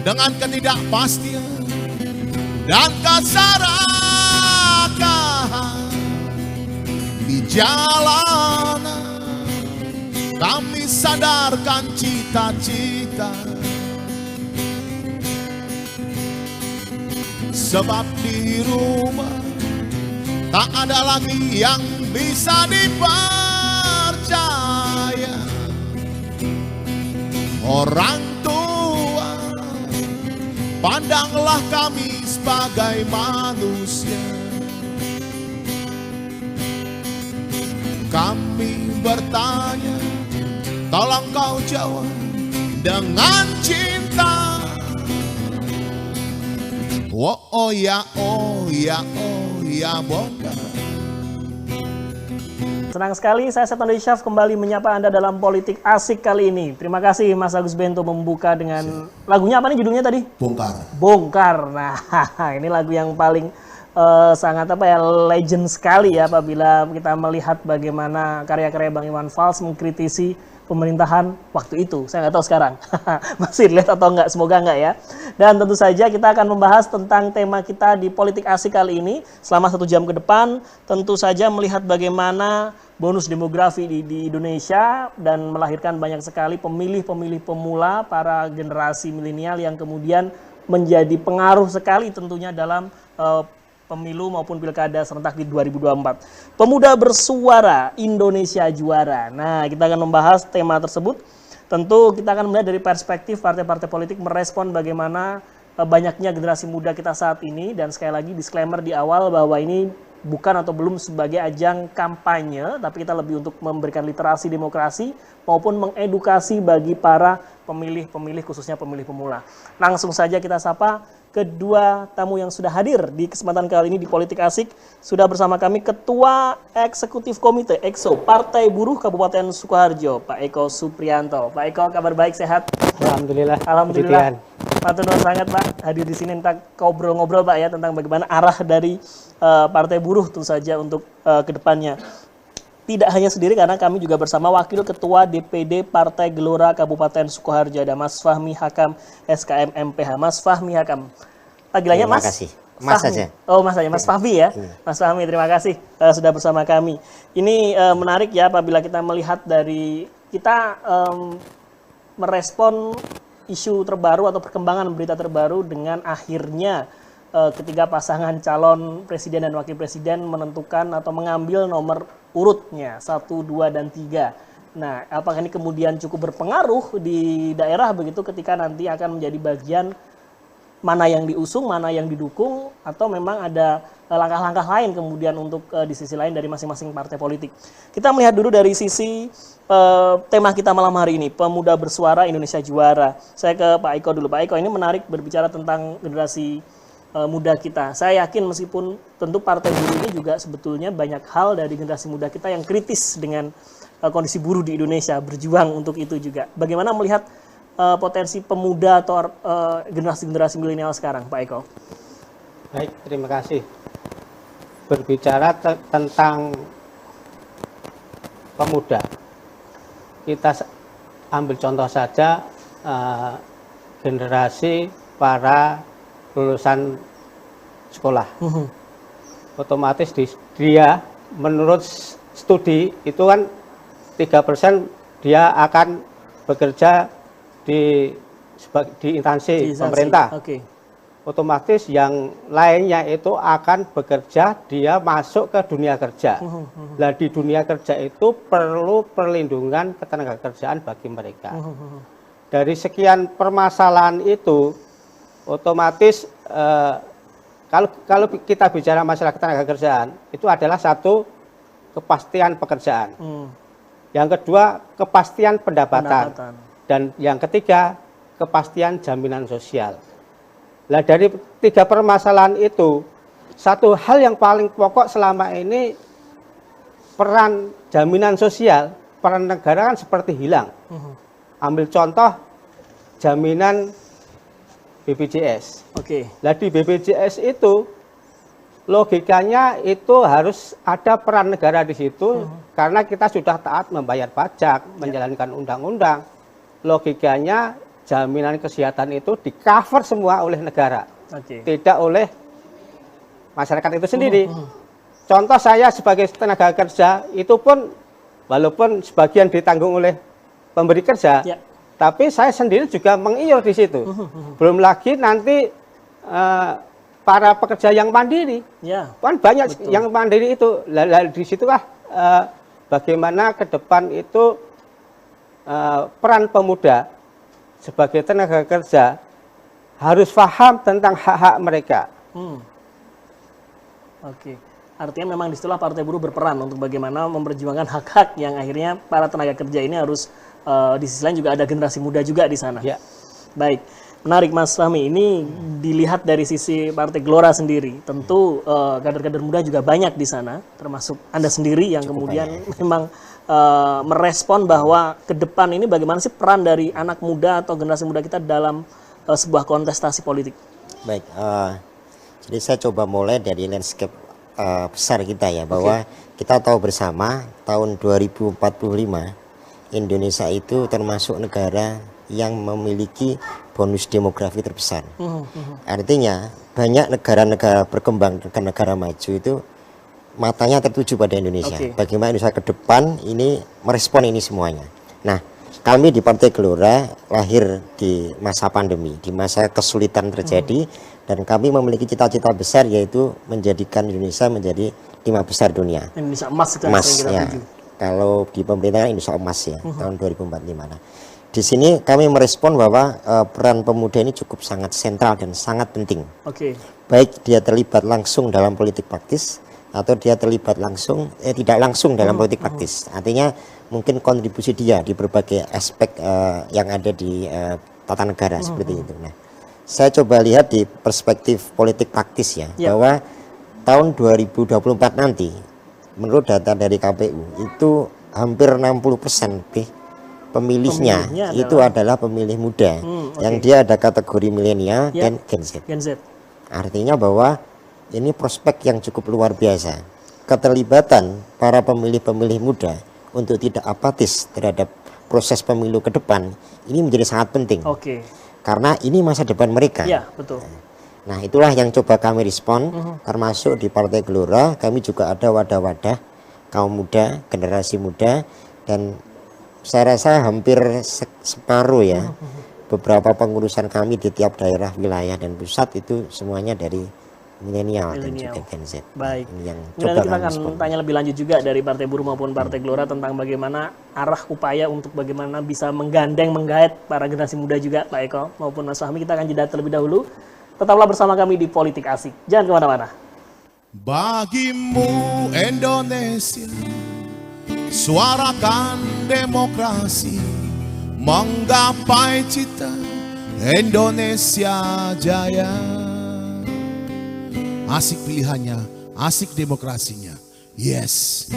dengan ketidakpastian dan keserakahan di jalanan. Kami sadarkan cita-cita, sebab di rumah tak ada lagi yang bisa dipercaya. Orang tua, pandanglah kami sebagai manusia. Kami bertanya, tolong kau jawab dengan cinta. Oh ya, oh ya, oh ya, bongkar. Senang sekali saya Seton Syaf kembali menyapa Anda dalam Politik Asik kali ini. Terima kasih Mas Agus Bento membuka dengan lagunya apa nih judulnya tadi? Bongkar. Bongkar. Nah, ini lagu yang paling sangat legend sekali ya apabila kita melihat bagaimana karya-karya Bang Iwan Fals mengkritisi pemerintahan waktu itu. Saya nggak tahu sekarang masih dilihat atau enggak, semoga enggak ya. Dan tentu saja kita akan membahas tentang tema kita di Politik Asik kali ini selama 1 jam ke depan. Tentu saja melihat bagaimana bonus demografi di Indonesia dan melahirkan banyak sekali pemilih-pemilih pemula para generasi milenial yang kemudian menjadi pengaruh sekali tentunya dalam pemilu maupun pilkada serentak di 2024. Pemuda bersuara, Indonesia juara. Nah, kita akan membahas tema tersebut. Tentu kita akan melihat dari perspektif partai-partai politik merespon bagaimana banyaknya generasi muda kita saat ini. Dan sekali lagi disclaimer di awal bahwa ini bukan atau belum sebagai ajang kampanye, tapi kita lebih untuk memberikan literasi demokrasi maupun mengedukasi bagi para pemilih-pemilih khususnya pemilih pemula. Langsung saja kita sapa kedua tamu yang sudah hadir di kesempatan kali ini di Politik Asik. Sudah bersama kami Ketua Eksekutif Komite EXO Partai Buruh Kabupaten Sukoharjo, Pak Eko Supriyanto. Pak Eko, kabar baik, sehat? Alhamdulillah. Alhamdulillah. Matur nuwun sangat Pak hadir di sini, kita ngobrol-ngobrol Pak ya tentang bagaimana arah dari Partai Buruh tentu saja untuk kedepannya. Tidak hanya sendiri karena kami juga bersama Wakil Ketua DPD Partai Gelora Kabupaten Sukoharjo, ada Mas Fahmi Hakam SKM MPH. Mas Fahmi Hakam. Panggilannya Mas? Terima kasih. Mas Fahmi. saja. Oh, Mas saja. Mas Fahmi ya. Mas Fahmi, terima kasih sudah bersama kami. Ini menarik ya apabila kita melihat dari kita merespon isu terbaru atau perkembangan berita terbaru dengan akhirnya ketiga pasangan calon presiden dan wakil presiden menentukan atau mengambil nomor urutnya 1, 2, dan 3. Nah, apakah ini kemudian cukup berpengaruh di daerah begitu ketika nanti akan menjadi bagian mana yang diusung, mana yang didukung, atau memang ada langkah-langkah lain kemudian untuk di sisi lain dari masing-masing partai politik. Kita melihat dulu dari sisi tema kita malam hari ini, Pemuda Bersuara Indonesia Juara. Saya ke Pak Eko dulu. Pak Eko, ini menarik berbicara tentang generasi muda kita. Saya yakin meskipun tentu Partai Buruh ini juga sebetulnya banyak hal dari generasi muda kita yang kritis dengan kondisi buruh di Indonesia, berjuang untuk itu juga. Bagaimana melihat potensi pemuda atau generasi-generasi milenial sekarang, Pak Eko? Baik, terima kasih. Berbicara tentang pemuda, kita ambil contoh saja generasi para lulusan sekolah. Otomatis dia menurut studi itu kan 3% dia akan bekerja di instansi pemerintah. Okay. Otomatis yang lainnya itu akan bekerja, dia masuk ke dunia kerja. Nah, di dunia kerja itu perlu perlindungan ketenagakerjaan bagi mereka. Dari permasalahan itu, otomatis kalau kita bicara masalah ketenagakerjaan, itu adalah satu kepastian pekerjaan. Yang kedua, kepastian pendapatan. Dan yang ketiga, kepastian jaminan sosial. Nah, dari 3 permasalahan itu, satu hal yang paling pokok selama ini, peran jaminan sosial, peran negara kan seperti hilang. Ambil contoh, jaminan BPJS. Nah, di BPJS itu, logikanya itu harus ada peran negara di situ, karena kita sudah taat membayar pajak, menjalankan undang-undang. Logikanya jaminan kesehatan itu di cover semua oleh negara, tidak oleh masyarakat itu sendiri. Contoh saya sebagai tenaga kerja itu pun walaupun sebagian ditanggung oleh pemberi kerja, tapi saya sendiri juga mengiur di situ. Belum lagi nanti para pekerja yang mandiri, kan banyak yang mandiri itu. Di situlah bagaimana ke depan itu peran pemuda sebagai tenaga kerja harus paham tentang hak-hak mereka. Artinya memang disitulah Partai Buruh berperan untuk bagaimana memperjuangkan hak-hak yang akhirnya para tenaga kerja ini harus di sisi lain juga ada generasi muda juga di sana. Baik, menarik Mas Fahmi. Ini dilihat dari sisi Partai Gelora sendiri. Tentu kader-kader muda juga banyak di sana, termasuk Anda sendiri yang kemudian memang merespon bahwa ke depan ini bagaimana sih peran dari anak muda atau generasi muda kita dalam sebuah kontestasi politik. Baik, jadi saya coba mulai dari landscape besar kita ya, bahwa kita tahu bersama tahun 2045 Indonesia itu termasuk negara yang memiliki bonus demografi terbesar. Artinya banyak negara-negara berkembang dan negara maju itu matanya tertuju pada Indonesia. Bagaimana Indonesia ke depan ini merespon ini semuanya. Nah, kami di Partai Gelora lahir di masa pandemi, di masa kesulitan terjadi, dan kami memiliki cita-cita besar yaitu menjadikan Indonesia menjadi 5 besar dunia. Indonesia emas itu emas, yang kita tuju. Kalau di pemerintahan Indonesia emas ya, tahun 2045. Nah, di sini kami merespon bahwa peran pemuda ini cukup sangat sentral dan sangat penting. Baik dia terlibat langsung dalam politik praktis atau dia terlibat langsung tidak langsung dalam politik praktis. Artinya mungkin kontribusi dia di berbagai aspek yang ada di tata negara seperti itu. Nah, saya coba lihat di perspektif politik praktis ya, bahwa tahun 2024 nanti menurut data dari KPU itu hampir 60% lebih pemilihnya itu adalah pemilih muda, yang dia ada kategori milenial dan Gen Z. Artinya bahwa ini prospek yang cukup luar biasa. Keterlibatan para pemilih-pemilih muda untuk tidak apatis terhadap proses pemilu ke depan ini menjadi sangat penting. Karena ini masa depan mereka. Nah, itulah yang coba kami respon, termasuk di Partai Gelora kami juga ada wadah-wadah kaum muda, generasi muda, dan saya rasa hampir separuh ya, beberapa pengurusan kami di tiap daerah, wilayah, dan pusat itu semuanya dari milenial dan juga Gen Z. Baik. Yang coba kita akan tanya lebih lanjut juga dari Partai Buruh maupun Partai Gelora tentang bagaimana arah upaya untuk bagaimana bisa menggait para generasi muda juga, Pak Eko maupun Mas Fahmi. Kita akan jeda terlebih dahulu. Tetaplah bersama kami di Politik Asik. Jangan kemana-mana. Bagimu Indonesia, suarakan demokrasi, menggapai cita Indonesia jaya. Asik pilihannya, asik demokrasinya. Yes.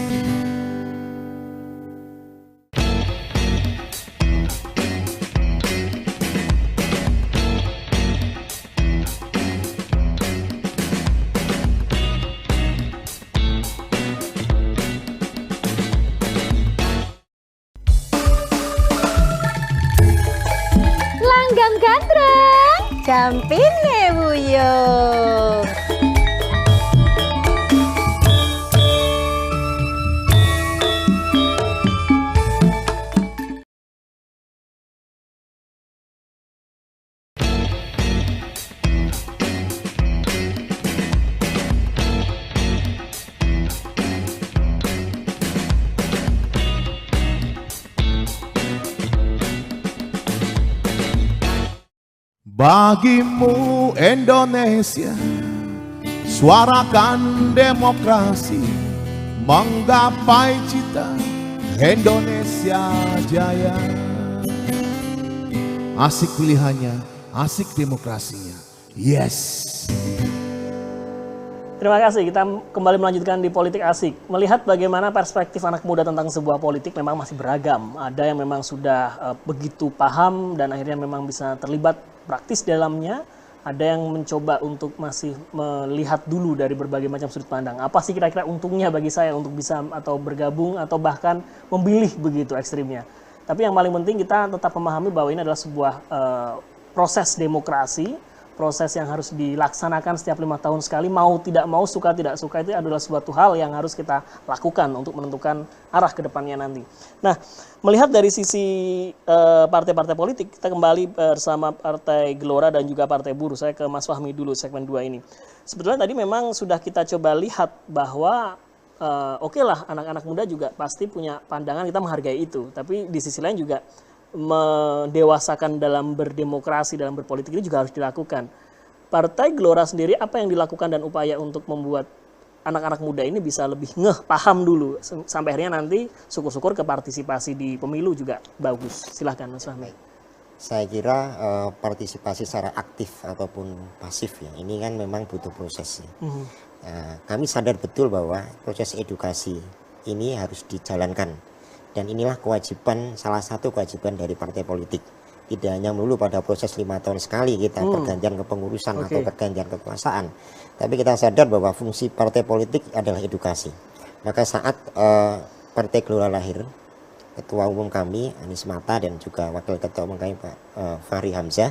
Langgam gandreng, campine buyung. Bagimu Indonesia, suarakan demokrasi, menggapai cita Indonesia jaya. Asik pilihannya, asik demokrasinya. Yes. Terima kasih, kita kembali melanjutkan di Politik Asik. Melihat bagaimana perspektif anak muda tentang sebuah politik memang masih beragam. Ada yang memang sudah begitu paham dan akhirnya memang bisa terlibat praktis dalamnya. Ada yang mencoba untuk masih melihat dulu dari berbagai macam sudut pandang. Apa sih kira-kira untungnya bagi saya untuk bisa atau bergabung atau bahkan memilih begitu ekstrimnya. Tapi yang paling penting kita tetap memahami bahwa ini adalah sebuah proses demokrasi, proses yang harus dilaksanakan setiap 5 tahun sekali, mau tidak mau, suka tidak suka, itu adalah suatu hal yang harus kita lakukan untuk menentukan arah ke depannya nanti. Nah, melihat dari sisi partai-partai politik, kita kembali bersama Partai Gelora dan juga Partai Buruh. Saya ke Mas Fahmi dulu segmen 2 ini. Sebetulnya tadi memang sudah kita coba lihat bahwa oke lah, anak-anak muda juga pasti punya pandangan, kita menghargai itu. Tapi di sisi lain juga mendewasakan dalam berdemokrasi, dalam berpolitik ini juga harus dilakukan. Partai Gelora sendiri apa yang dilakukan dan upaya untuk membuat anak-anak muda ini bisa lebih paham dulu sampai akhirnya nanti syukur-syukur ke partisipasi di pemilu juga bagus. Silahkan Mas Fahmi. Saya kira partisipasi secara aktif ataupun pasif ya, ini kan memang butuh proses ya. Kami sadar betul bahwa proses edukasi ini harus dijalankan. Dan inilah kewajiban, salah satu kewajiban dari partai politik. Tidak hanya melulu pada proses 5 tahun sekali kita pergantian kepengurusan atau pergantian kekuasaan. Tapi kita sadar bahwa fungsi partai politik adalah edukasi. Maka saat Partai Gelora lahir, Ketua Umum kami, Anies Mata, dan juga Wakil Ketua Umum kami, Pak Fahri Hamzah,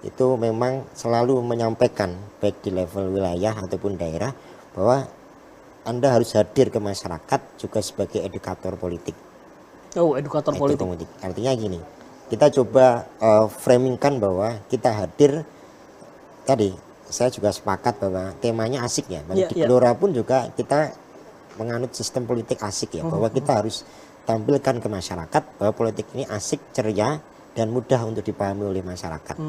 itu memang selalu menyampaikan, baik di level wilayah ataupun daerah, bahwa Anda harus hadir ke masyarakat juga sebagai edukator politik. Oh, edukator politik. Artinya gini, kita coba framingkan bahwa kita hadir, tadi saya juga sepakat bahwa temanya asik ya. Di Gelora pun juga kita menganut sistem politik asik ya, bahwa kita harus tampilkan ke masyarakat bahwa politik ini asik, ceria, dan mudah untuk dipahami oleh masyarakat.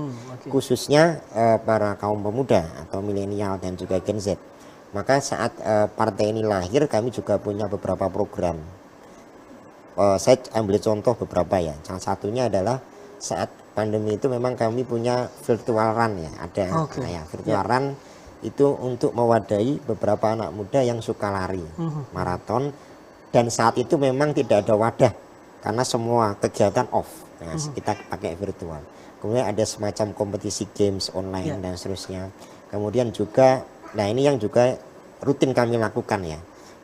Khususnya para kaum pemuda atau milenial dan juga Gen Z. Maka saat partai ini lahir, kami juga punya beberapa program. Saya ambil contoh beberapa ya. Salah satunya adalah saat pandemi itu memang kami punya virtual run ya. Ada virtual run itu untuk mewadahi beberapa anak muda yang suka lari, maraton. Dan saat itu memang tidak ada wadah karena semua kegiatan off. Nah, kita pakai virtual. Kemudian ada semacam kompetisi games online dan seterusnya. Kemudian juga, nah ini yang juga rutin kami lakukan ya.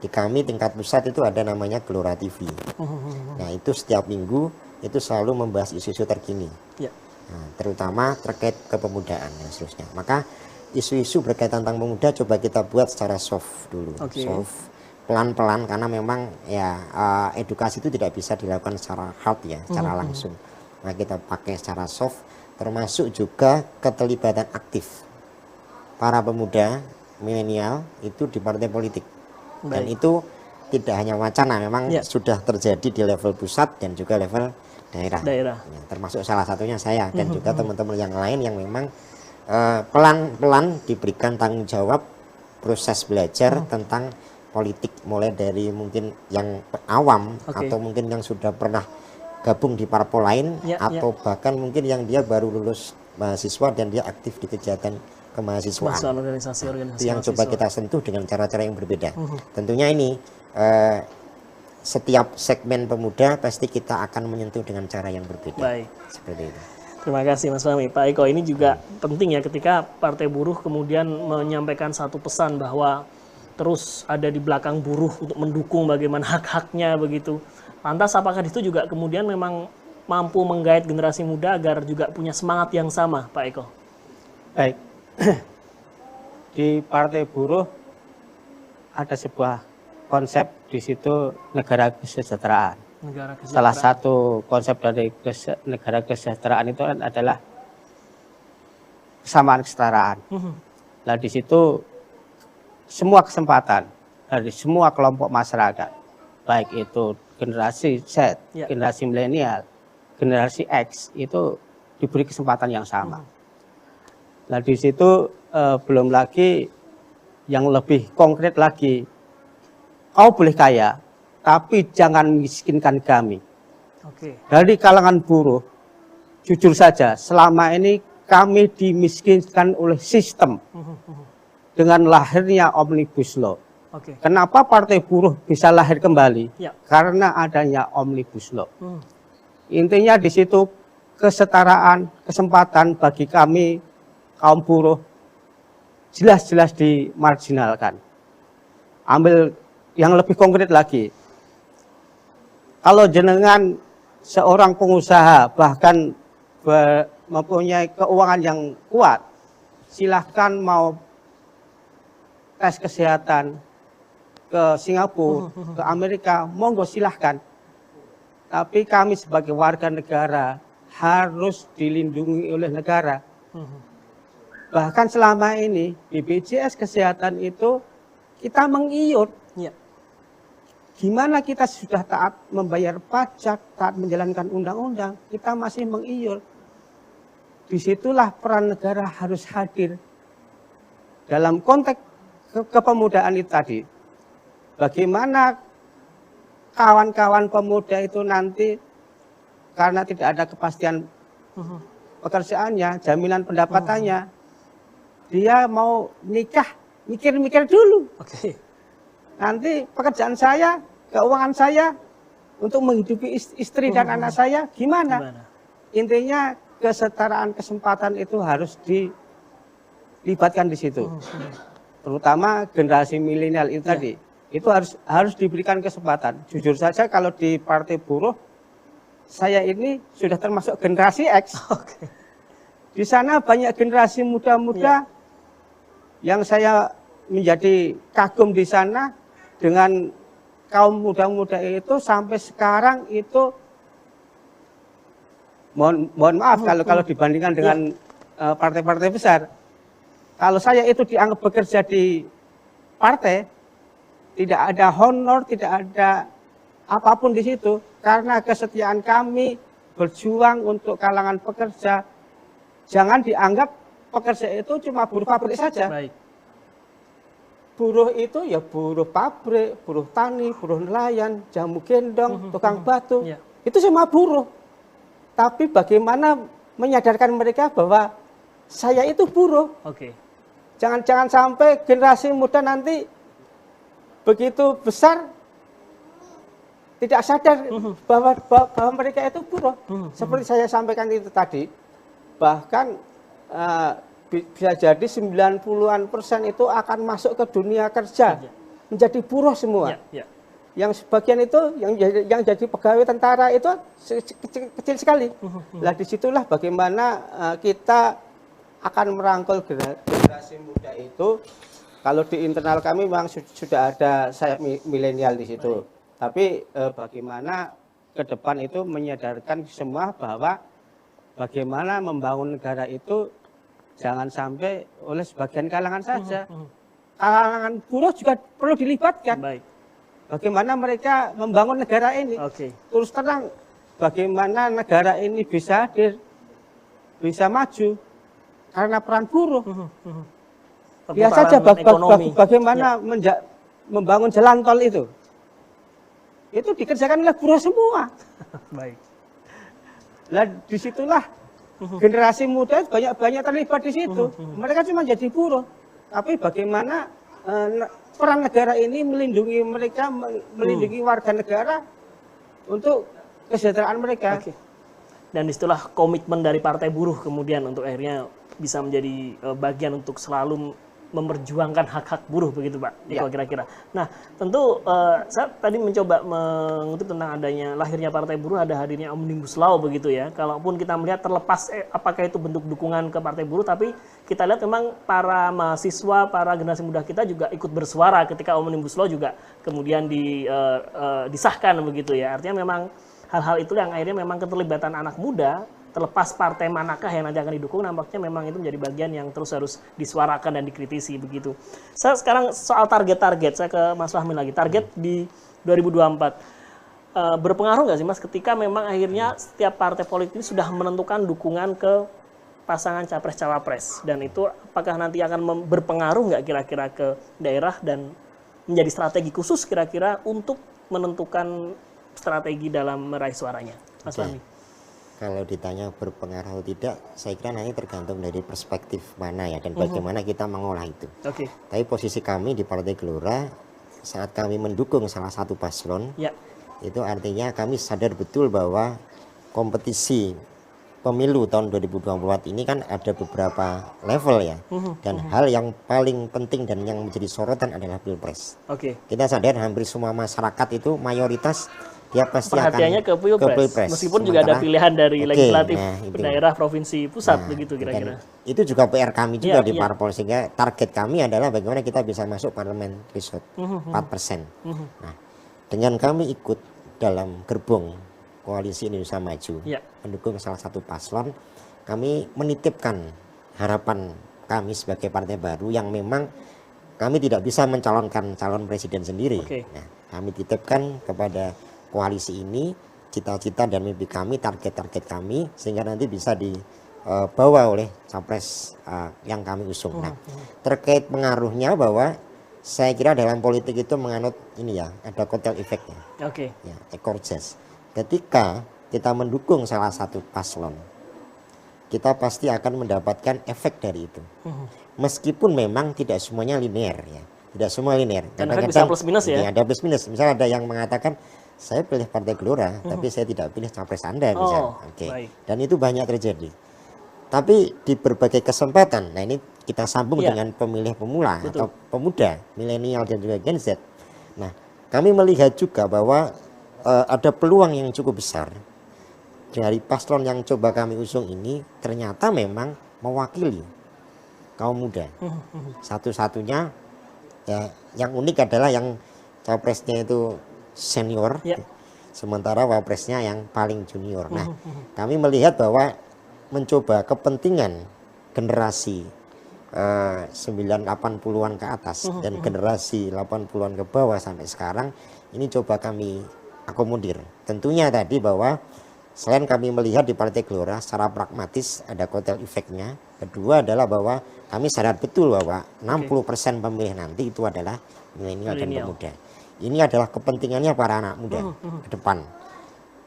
Di kami tingkat pusat itu ada namanya Gelora TV. Nah itu setiap minggu itu selalu membahas isu-isu terkini. Nah, terutama terkait kepemudaan dan seterusnya. Maka isu-isu berkaitan tentang pemuda coba kita buat secara soft dulu. Soft, pelan-pelan, karena memang ya edukasi itu tidak bisa dilakukan secara hard ya, secara langsung. Nah kita pakai secara soft, termasuk juga keterlibatan aktif para pemuda milenial itu di partai politik. Dan itu tidak hanya wacana, memang sudah terjadi di level pusat dan juga level daerah. Ya, termasuk salah satunya saya dan juga teman-teman yang lain yang memang pelan-pelan diberikan tanggung jawab proses belajar tentang politik, mulai dari mungkin yang awam atau mungkin yang sudah pernah gabung di parpol lain atau bahkan mungkin yang dia baru lulus mahasiswa dan dia aktif di kegiatan kemahasiswaan. Organisasi Itu yang coba kita sentuh dengan cara-cara yang berbeda. Tentunya ini setiap segmen pemuda pasti kita akan menyentuh dengan cara yang berbeda. Baik. Seperti itu. Terima kasih Mas Fahmi. Pak Eko, ini juga penting ya ketika Partai Buruh kemudian menyampaikan satu pesan bahwa terus ada di belakang buruh untuk mendukung bagaimana hak-haknya begitu. Lantas apakah itu juga kemudian memang mampu menggait generasi muda agar juga punya semangat yang sama, Pak Eko? Baik. Di Partai Buruh ada sebuah konsep di situ negara kesejahteraan. Salah satu konsep dari negara kesejahteraan itu adalah kesamaan kesetaraan. Nah di situ semua kesempatan dari semua kelompok masyarakat, baik itu generasi Z, generasi milenial, generasi X, itu diberi kesempatan yang sama. Nah di situ belum lagi yang lebih konkret lagi, kau boleh kaya, tapi jangan miskinkan kami. Dari kalangan buruh, jujur saja, selama ini kami dimiskinkan oleh sistem dengan lahirnya Omnibus Law. Kenapa Partai Buruh bisa lahir kembali? Karena adanya Omnibus Law. Intinya di situ kesetaraan, kesempatan bagi kami kaum buruh jelas-jelas dimarginalkan. Ambil yang lebih konkret lagi, kalau jenengan seorang pengusaha bahkan mempunyai keuangan yang kuat, silahkan mau tes kesehatan ke Singapura, ke Amerika, monggo silahkan. Tapi kami sebagai warga negara harus dilindungi oleh negara. Bahkan selama ini BPJS Kesehatan itu kita mengiur. Ya. Gimana kita sudah taat membayar pajak, taat menjalankan undang-undang, kita masih mengiur. Disitulah peran negara harus hadir. Dalam konteks kepemudaan itu tadi, bagaimana kawan-kawan pemuda itu nanti karena tidak ada kepastian pekerjaannya, jaminan pendapatannya, dia mau nikah, mikir-mikir dulu. Oke. Nanti pekerjaan saya, keuangan saya untuk menghidupi istri dan anak saya gimana? Intinya kesetaraan kesempatan itu harus dilibatkan di situ. Terutama generasi milenial itu tadi. Itu harus diberikan kesempatan. Jujur saja kalau di Partai Buruh, saya ini sudah termasuk generasi X. Di sana banyak generasi muda-muda yang saya menjadi kagum di sana dengan kaum muda-muda itu sampai sekarang itu mohon maaf kalau dibandingkan dengan partai-partai besar. Kalau saya itu dianggap bekerja di partai, tidak ada honor, tidak ada apapun di situ, karena kesetiaan kami berjuang untuk kalangan pekerja. Jangan dianggap pekerja itu cuma buruh pabrik saja. Baik. Buruh itu ya buruh pabrik, buruh tani, buruh nelayan, jamu gendong, tukang batu. Itu semua buruh. Tapi bagaimana menyadarkan mereka bahwa saya itu buruh. Jangan sampai generasi muda nanti begitu besar tidak sadar bahwa mereka itu buruh. Seperti saya sampaikan itu tadi, bahkan bisa jadi 90-an% itu akan masuk ke dunia kerja, menjadi buruh semua. Yang sebagian itu yang jadi pegawai tentara itu kecil sekali. Lah disitulah bagaimana kita akan merangkul generasi muda itu. Kalau di internal kami memang sudah ada sayap milenial di situ. Tapi bagaimana ke depan itu menyadarkan semua bahwa bagaimana membangun negara itu jangan sampai oleh sebagian kalangan saja. Kalangan buruh juga perlu dilibatkan. Bagaimana mereka membangun negara ini. Terus terang, bagaimana negara ini bisa hadir, bisa maju karena peran buruh. Lihat saja bagaimana membangun jalan tol itu dikerjakan oleh buruh semua. Baik. Lah disitulah generasi muda banyak terlibat di situ. Mereka cuma jadi buruh. Tapi bagaimana peran negara ini melindungi mereka, melindungi warga negara untuk kesejahteraan mereka. Dan disitulah komitmen dari Partai Buruh kemudian untuk akhirnya bisa menjadi bagian untuk selalu memperjuangkan hak-hak buruh, begitu Pak Niko kira-kira. Nah tentu saya tadi mencoba mengutip tentang adanya lahirnya Partai Buruh, ada hadirnya Omnibus Law begitu ya. Kalaupun kita melihat terlepas apakah itu bentuk dukungan ke Partai Buruh, tapi kita lihat memang para mahasiswa, para generasi muda kita juga ikut bersuara ketika Omnibus Law juga kemudian disahkan begitu ya. Artinya memang hal-hal itu yang akhirnya memang keterlibatan anak muda, terlepas partai manakah yang nanti akan didukung, nampaknya memang itu menjadi bagian yang terus harus disuarakan dan dikritisi begitu. Saya sekarang soal target-target, saya ke Mas Fahmi lagi. Target di 2024 berpengaruh nggak sih Mas ketika memang akhirnya setiap partai politik ini sudah menentukan dukungan ke pasangan capres-cawapres, dan itu apakah nanti akan berpengaruh nggak kira-kira ke daerah dan menjadi strategi khusus kira-kira untuk menentukan strategi dalam meraih suaranya, Mas Fahmi? Kalau ditanya berpengaruh atau tidak, saya kira nanti tergantung dari perspektif mana ya, dan bagaimana kita mengolah itu. Tapi posisi kami di Partai Gelora, saat kami mendukung salah satu paslon, itu artinya kami sadar betul bahwa kompetisi pemilu tahun 2024 ini kan ada beberapa level ya, dan hal yang paling penting dan yang menjadi sorotan adalah Pilpres. Kita sadar hampir semua masyarakat itu mayoritas dia pasti perhatiannya akan ke Pilpres. Meskipun juga ada pilihan dari legislatif daerah, provinsi, pusat begitu kira-kira. Itu juga PR kami juga di parpol, sehingga target kami adalah bagaimana kita bisa masuk parlemen threshold 4%. Nah, dengan kami ikut dalam gerbong koalisi Indonesia Maju, mendukung salah satu paslon, kami menitipkan harapan kami sebagai partai baru yang memang kami tidak bisa mencalonkan calon presiden sendiri. Nah, kami titipkan kepada koalisi ini cita-cita dan mimpi kami, target-target kami, sehingga nanti bisa dibawa oleh capres yang kami usung. Nah, terkait pengaruhnya, bahwa saya kira dalam politik itu menganut ini ya, ada kotel efeknya, ya, ekor jas. Ketika kita mendukung salah satu paslon, kita pasti akan mendapatkan efek dari itu. Meskipun memang tidak semuanya linear ya, tidak semua linear. Kadang-kadang bisa plus minus ya. Ada plus minus. Misalnya ada yang mengatakan saya pilih Partai Gelora, tapi saya tidak pilih capres Anda misalnya. Dan itu banyak terjadi. Tapi di berbagai kesempatan, nah ini kita sambung dengan pemilih pemula atau pemuda, milenial dan juga Gen Z. Nah, kami melihat juga bahwa ada peluang yang cukup besar dari paslon yang coba kami usung ini ternyata memang mewakili kaum muda. Satu-satunya ya, yang unik adalah yang capresnya itu senior, sementara wapresnya yang paling junior. Nah, kami melihat bahwa mencoba kepentingan generasi 80-an ke atas dan generasi 80-an ke bawah sampai sekarang ini coba kami akomodir. Tentunya tadi bahwa selain kami melihat di Partai Gelora secara pragmatis ada kotel efeknya, kedua adalah bahwa kami sadar betul bahwa 60% pemilih nanti itu adalah milenial dan pemuda. Ini adalah kepentingannya para anak muda ke depan.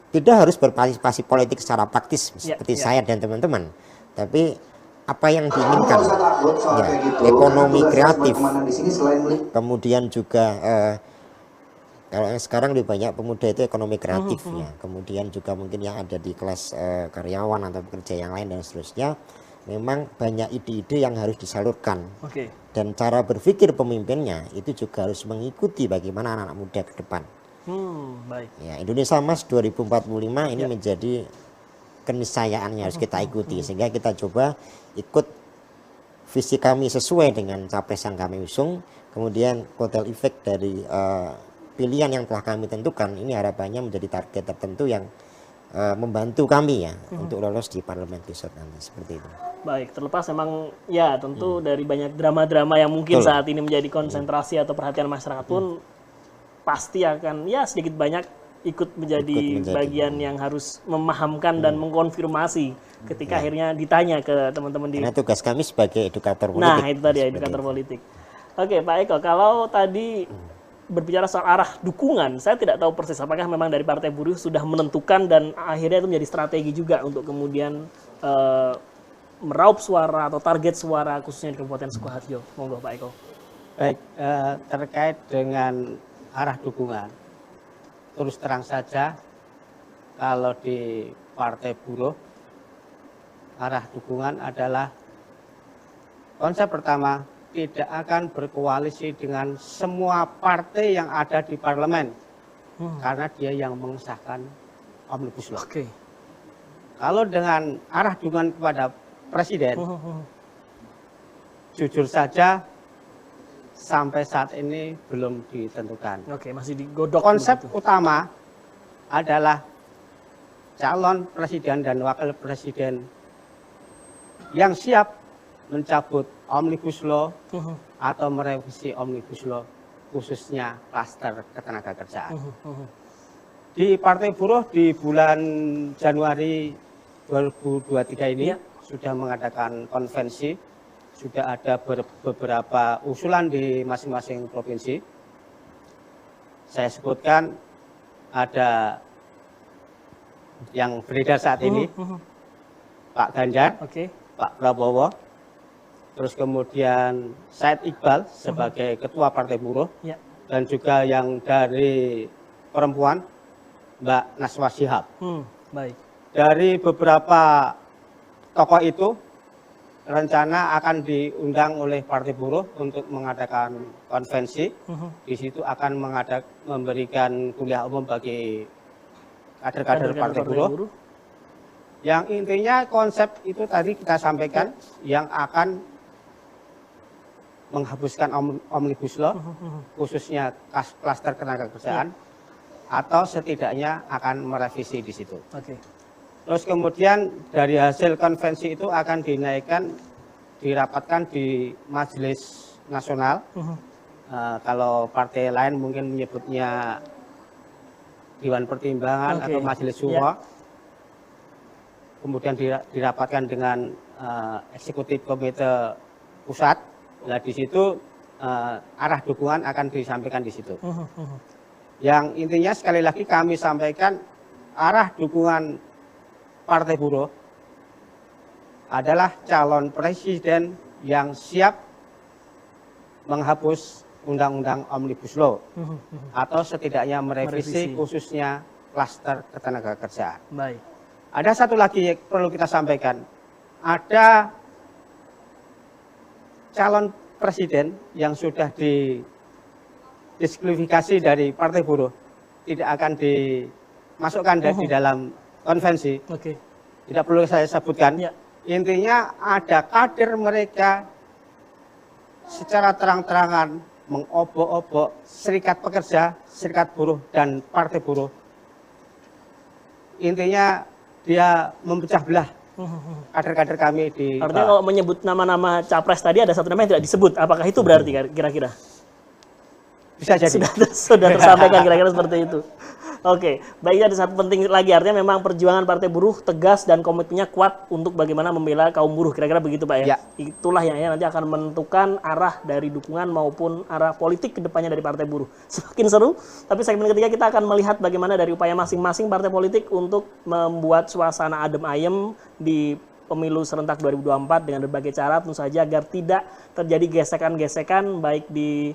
Tidak harus berpartisipasi politik secara praktis seperti saya dan teman-teman, tapi apa yang diinginkan, ya, ekonomi kreatif, kemudian juga kalau yang sekarang lebih banyak pemuda itu ekonomi kreatif ya, kemudian juga mungkin yang ada di kelas karyawan atau pekerja yang lain dan seterusnya, memang banyak ide-ide yang harus disalurkan. Dan cara berpikir pemimpinnya itu juga harus mengikuti bagaimana anak-anak muda ke depan. Ya, Indonesia Emas 2045 ini menjadi keniscayaan yang harus kita ikuti, sehingga kita coba ikut visi kami sesuai dengan capres yang kami usung, kemudian kotel efek dari pilihan yang telah kami tentukan ini harapannya menjadi target tertentu yang membantu kami ya untuk lolos di parlemen besok nanti, seperti itu. Baik, terlepas memang ya tentu dari banyak drama-drama yang mungkin saat ini menjadi konsentrasi atau perhatian masyarakat pun pasti akan ya sedikit banyak ikut menjadi bagian yang harus memahamkan dan mengkonfirmasi ketika akhirnya ditanya ke teman-teman di. Karena tugas kami sebagai edukator politik. Nah, itu tadi edukator politik. Oke, Pak Eko, kalau tadi berbicara soal arah dukungan, saya tidak tahu persis apakah memang dari Partai Buruh sudah menentukan dan akhirnya itu menjadi strategi juga untuk kemudian meraup suara atau target suara khususnya di Kabupaten Sukoharjo. Monggo Pak Eko. Baik, terkait dengan arah dukungan, terus terang saja kalau di Partai Buruh arah dukungan adalah konsep pertama, tidak akan berkoalisi dengan semua partai yang ada di parlemen karena dia yang mengesahkan Omnibus Law. Kalau dengan arah dukungan kepada presiden, jujur saja sampai saat ini belum ditentukan. Masih digodok. Konsep utama adalah calon presiden dan wakil presiden yang siap mencabut Omnibus Law atau merevisi Omnibus Law, khususnya klaster ketenagakerjaan. Di Partai Buruh di bulan Januari 2023 ini sudah mengadakan konvensi, sudah ada beberapa usulan di masing-masing provinsi. Saya sebutkan ada yang beredar saat ini, Pak Ganjar, Pak Prabowo, terus kemudian Said Iqbal sebagai Ketua Partai Buruh, dan juga yang dari perempuan, Mbak Naswa Shihab. Dari beberapa tokoh itu, rencana akan diundang oleh Partai Buruh untuk mengadakan konvensi. Di situ akan memberikan kuliah umum bagi kader-kader Partai Buruh. Yang intinya konsep itu tadi kita sampaikan yang akan menghapuskan Omnibus Law, khususnya klaster ketenaga kerjaan, atau setidaknya akan merevisi di situ. Terus kemudian dari hasil konvensi itu akan dinaikkan, dirapatkan di Majelis Nasional. Kalau partai lain mungkin menyebutnya Dewan Pertimbangan atau Majelis Syuro. Kemudian dirapatkan dengan eksekutif komite pusat. Nah di situ arah dukungan akan disampaikan di situ. Yang intinya sekali lagi kami sampaikan arah dukungan Partai Buruh adalah calon presiden yang siap menghapus undang-undang Omnibus Law atau setidaknya merevisi khususnya klaster ketenaga kerjaan. Baik. Ada satu lagi yang perlu kita sampaikan, ada calon presiden yang sudah didiskualifikasi dari Partai Buruh, tidak akan dimasukkan di dalam konvensi. Tidak perlu saya sebutkan. Intinya ada kader mereka secara terang-terangan mengobok-obok serikat pekerja, serikat buruh, dan Partai Buruh. Intinya dia memecah belah kader-kader kami di... Artinya kalau menyebut nama-nama capres tadi ada satu nama yang tidak disebut. Apakah itu berarti kira-kira? Bisa jadi. Sudah tersampaikan kira-kira seperti itu. Oke, baik, ada satu penting lagi, artinya memang perjuangan Partai Buruh tegas dan komitmennya kuat untuk bagaimana membela kaum buruh, kira-kira begitu Pak ya? Itulah yang nanti akan menentukan arah dari dukungan maupun arah politik kedepannya dari Partai Buruh. Semakin seru, tapi segmen ketiga kita akan melihat bagaimana dari upaya masing-masing partai politik untuk membuat suasana adem ayem di pemilu serentak 2024 dengan berbagai cara tentu saja agar tidak terjadi gesekan-gesekan baik di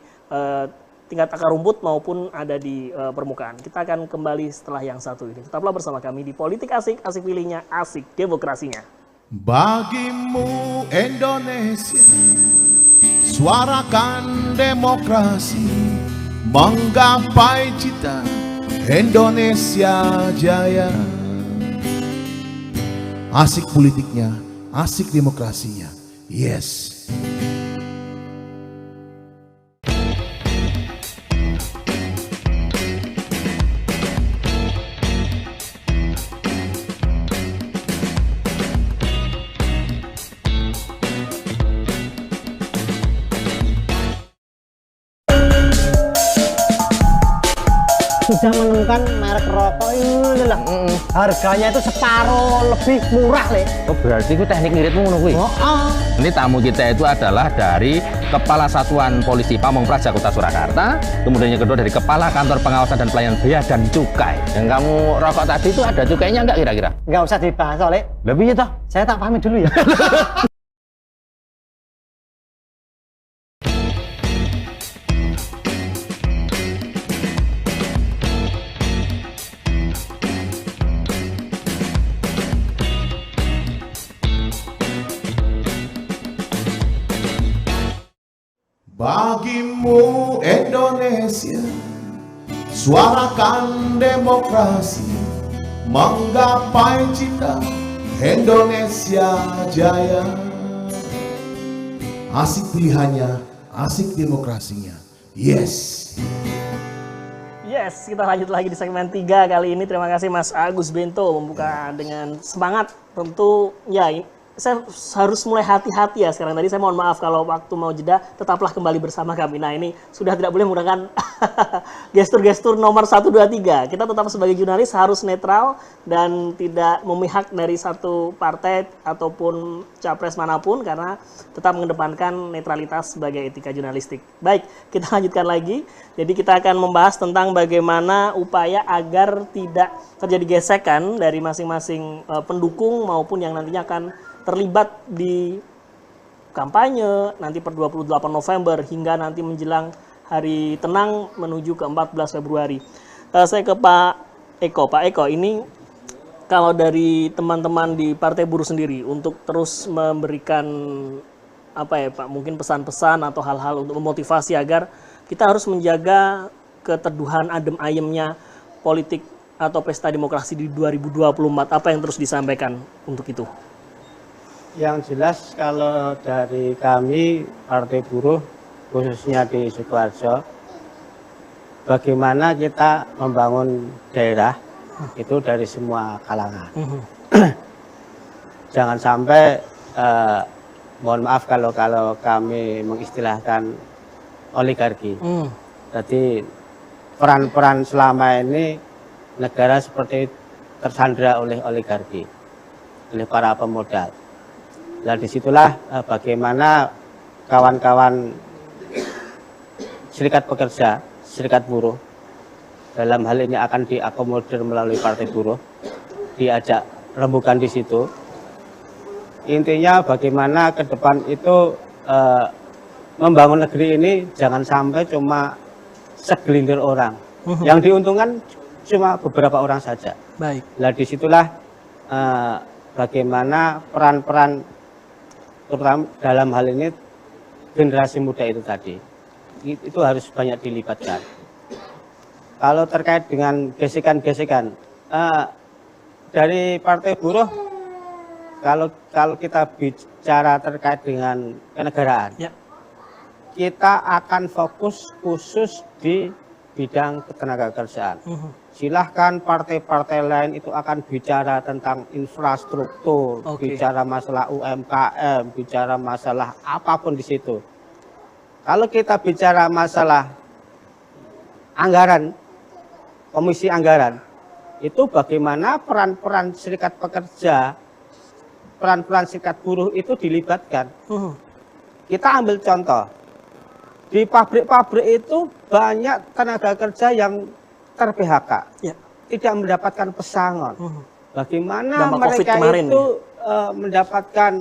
tingkat akar rumput maupun ada di permukaan. Kita akan kembali setelah yang satu ini. Tetaplah bersama kami di Politik Asik, asik pilihnya, asik demokrasinya. Bagimu Indonesia, suarakan demokrasi, menggapai cita Indonesia jaya. Asik politiknya, asik demokrasinya. Yes. Sudah menemukan merek rokok ini lah. Harganya itu separuh lebih murah, Le. Oh, berarti itu teknik ngiritmu ngono kuwi. Ini tamu kita itu adalah dari Kepala Satuan Polisi Pamong Praja Kota Surakarta, kemudian yang kedua dari Kepala Kantor Pengawasan dan Pelayanan Bea dan Cukai. Yang kamu rokok tadi itu ada cukainya enggak kira-kira? Enggak usah dibahas, Le. Lebih ya toh? Saya tak pamit dulu ya. Bagimu Indonesia, suarakan demokrasi, menggapai cita Indonesia jaya. Asik pilihannya, asik demokrasinya. Yes. Yes, kita lanjut lagi di segmen 3 kali ini. Terima kasih Mas Agus Bento membuka dengan semangat. Tentu ya saya harus mulai hati-hati ya sekarang. Tadi saya mohon maaf kalau waktu mau jeda, tetaplah kembali bersama kami. Nah ini sudah tidak boleh menggunakan gestur-gestur nomor 1, 2, 3. Kita tetap sebagai jurnalis harus netral dan tidak memihak dari satu partai ataupun capres manapun karena tetap mengedepankan netralitas sebagai etika jurnalistik. Baik, kita lanjutkan lagi. Jadi kita akan membahas tentang bagaimana upaya agar tidak terjadi gesekan dari masing-masing pendukung maupun yang nantinya akan terlibat di kampanye nanti per 28 November hingga nanti menjelang hari tenang menuju ke 14 Februari. Saya ke Pak Eko. Pak Eko, ini kalau dari teman-teman di Partai Buruh sendiri untuk terus memberikan apa ya Pak, mungkin pesan-pesan atau hal-hal untuk memotivasi agar kita harus menjaga keteduhan adem ayemnya politik atau pesta demokrasi di 2024? Apa yang terus disampaikan untuk itu? Yang jelas kalau dari kami Partai Buruh khususnya di Sukoharjo, bagaimana kita membangun daerah itu dari semua kalangan. Jangan sampai mohon maaf kalau kami mengistilahkan oligarki. Jadi peran-peran selama ini negara seperti tersandra oleh oligarki, oleh para pemodal. Nah disitulah bagaimana kawan-kawan serikat pekerja, serikat buruh, dalam hal ini akan diakomodir melalui Partai Buruh, diajak rembukan di situ. Intinya bagaimana ke depan itu membangun negeri ini jangan sampai cuma segelintir orang. Yang diuntungkan cuma beberapa orang saja. Baik. Nah disitulah bagaimana peran-peran terutama dalam hal ini generasi muda itu tadi. Itu harus banyak dilibatkan. Kalau terkait dengan gesekan-gesekan dari Partai Buruh, kalau kita bicara terkait dengan kenegaraan, ya, kita akan fokus khusus di bidang ketenagakerjaan. Silahkan partai-partai lain itu akan bicara tentang infrastruktur, bicara masalah UMKM, bicara masalah apapun di situ. Kalau kita bicara masalah anggaran, komisi anggaran, itu bagaimana peran-peran serikat pekerja, peran-peran serikat buruh itu dilibatkan. Kita ambil contoh, di pabrik-pabrik itu banyak tenaga kerja yang ter-PHK, ya, tidak mendapatkan pesangon. Bagaimana mereka itu mendapatkan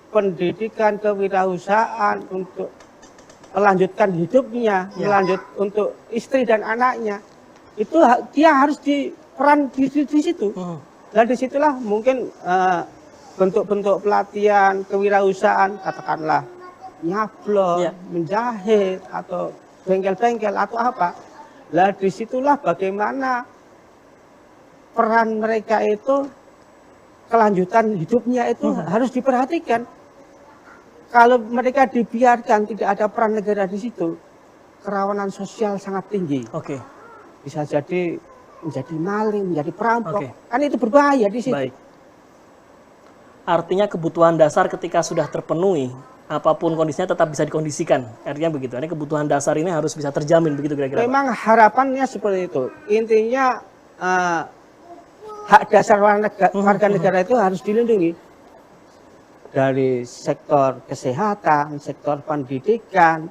pendidikan kewirausahaan untuk melanjutkan hidupnya, melanjut untuk istri dan anaknya, itu dia harus diperan di situ. Dan disitulah mungkin bentuk-bentuk pelatihan kewirausahaan, katakanlah nyablon, menjahit, atau bengkel-bengkel atau apa. Lah disitulah bagaimana peran mereka itu, kelanjutan hidupnya itu harus diperhatikan. Kalau mereka dibiarkan tidak ada peran negara di situ, kerawanan sosial sangat tinggi. Bisa jadi menjadi maling, menjadi perampok. Kan itu berbahaya di situ. Baik. Artinya kebutuhan dasar ketika sudah terpenuhi, apapun kondisinya tetap bisa dikondisikan. Artinya begitu. Ini kebutuhan dasar ini harus bisa terjamin begitu kira-kira. Memang harapannya seperti itu. Intinya hak dasar warga negara itu harus dilindungi. Dari sektor kesehatan, sektor pendidikan,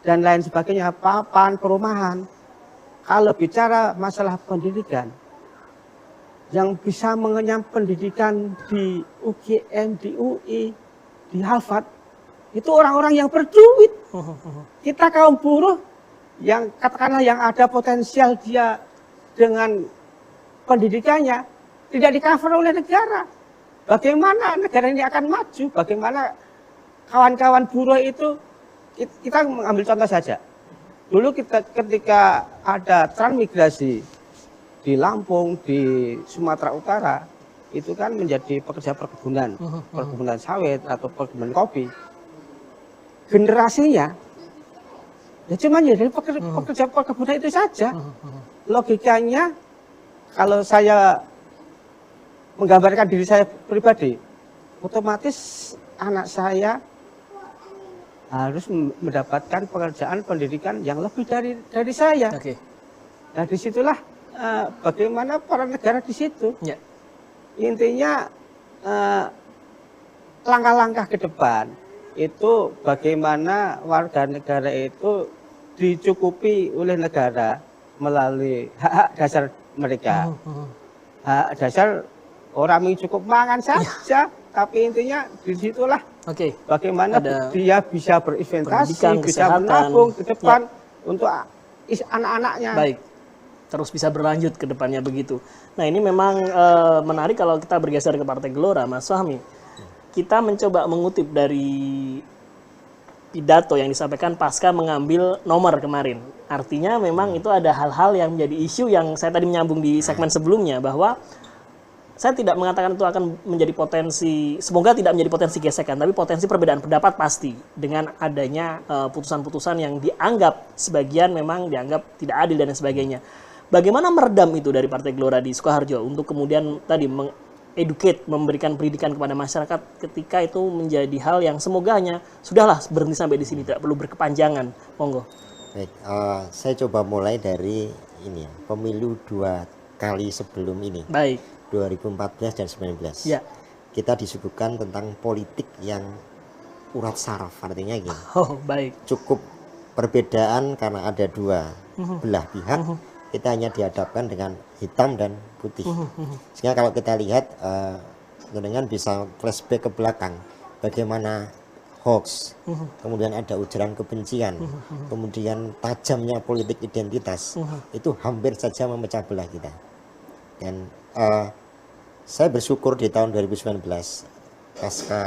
dan lain sebagainya, papan, perumahan. Kalau bicara masalah pendidikan, yang bisa mengenyam pendidikan di UGM, di UI, di Harvard, itu orang-orang yang berduit. Kita kaum buruh, yang katakanlah yang ada potensial dia dengan pendidikannya, tidak di-cover oleh negara. Bagaimana negara ini akan maju? Bagaimana kawan-kawan buruh itu? Kita mengambil contoh saja. Dulu ketika ada transmigrasi di Lampung, di Sumatera Utara, itu kan menjadi pekerja perkebunan, perkebunan sawit atau perkebunan kopi. Generasinya, ya cuma dari pekerja perkebunan itu saja. Logikanya, kalau saya menggambarkan diri saya pribadi, otomatis anak saya harus mendapatkan pekerjaan pendidikan yang lebih dari saya. Nah disitulah bagaimana para negara di situ. Intinya langkah-langkah ke depan itu bagaimana warga negara itu dicukupi oleh negara melalui hak-hak dasar mereka. Hak dasar orang yang cukup mangan saja, tapi intinya disitulah bagaimana dia bisa berinvestasi, bisa menabung ke depan untuk anak-anaknya. Baik, terus bisa berlanjut ke depannya begitu. Nah ini memang menarik kalau kita bergeser ke Partai Gelora, Mas Fahmi. Kita mencoba mengutip dari pidato yang disampaikan pasca mengambil nomor kemarin. Artinya memang itu ada hal-hal yang menjadi isu yang saya tadi menyambung di segmen sebelumnya, bahwa saya tidak mengatakan itu akan menjadi potensi, semoga tidak menjadi potensi gesekan, tapi potensi perbedaan pendapat pasti dengan adanya putusan-putusan yang dianggap sebagian memang dianggap tidak adil dan sebagainya. Bagaimana meredam itu dari Partai Gelora di Sukoharjo untuk kemudian tadi educate, memberikan pendidikan kepada masyarakat ketika itu menjadi hal yang semoga hanya sudahlah berhenti sampai di sini, tidak perlu berkepanjangan. Monggo. Baik, saya coba mulai dari ini ya, pemilu 2 kali sebelum ini. Baik. 2014 dan 2019. Ya. Kita disuguhkan tentang politik yang urat saraf, artinya gini. Oh, baik. Cukup perbedaan karena ada 2 belah pihak. Kita hanya dihadapkan dengan hitam dan putih. Sehingga kalau kita lihat, dengan bisa flashback ke belakang, bagaimana hoax, kemudian ada ujaran kebencian, kemudian tajamnya politik identitas, itu hampir saja memecah belah kita. Dan saya bersyukur di tahun 2019, pasca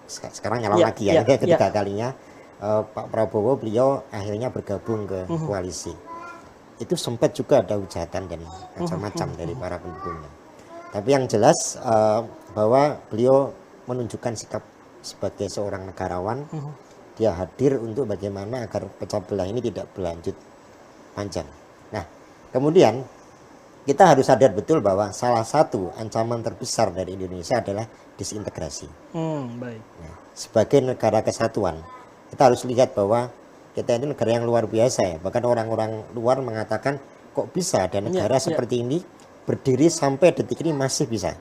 sekarang nyala lagi ya, ketiga kalinya, Pak Prabowo, beliau akhirnya bergabung ke koalisi. Itu sempat juga ada hujatan dan macam-macam dari para pendukungnya. Tapi yang jelas bahwa beliau menunjukkan sikap sebagai seorang negarawan. Dia hadir untuk bagaimana agar pecah belah ini tidak berlanjut panjang. Nah, kemudian kita harus sadar betul bahwa salah satu ancaman terbesar dari Indonesia adalah disintegrasi. Baik. Nah, sebagai negara kesatuan, kita harus lihat bahwa kita ini negara yang luar biasa ya. Bahkan orang-orang luar mengatakan kok bisa ada negara seperti ini berdiri sampai detik ini masih bisa.